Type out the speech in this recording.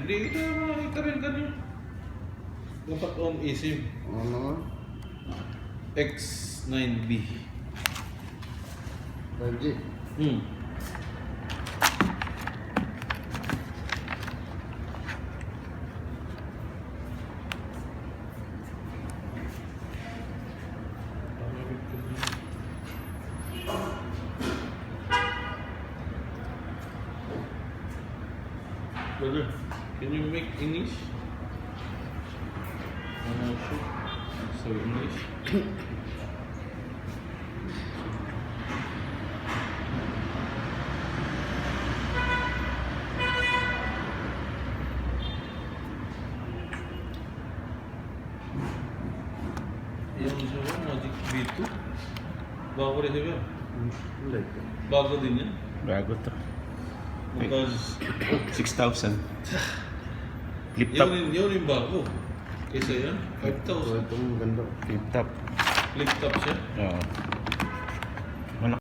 Hindi kita makakita rin kanyo. Dapat on eSIM. Ano? X9B. 5G. Brother, can you make English? Sure. So English. Yung isa ba, Magic B2? Bago rin siya ba? Hindi. Bago din yan? Bago to. Because 6,000. Flip top. yun yung bago. Kaysa yan, 5,000. Ito ang ganda. Flip top. Flip top siya. Oo.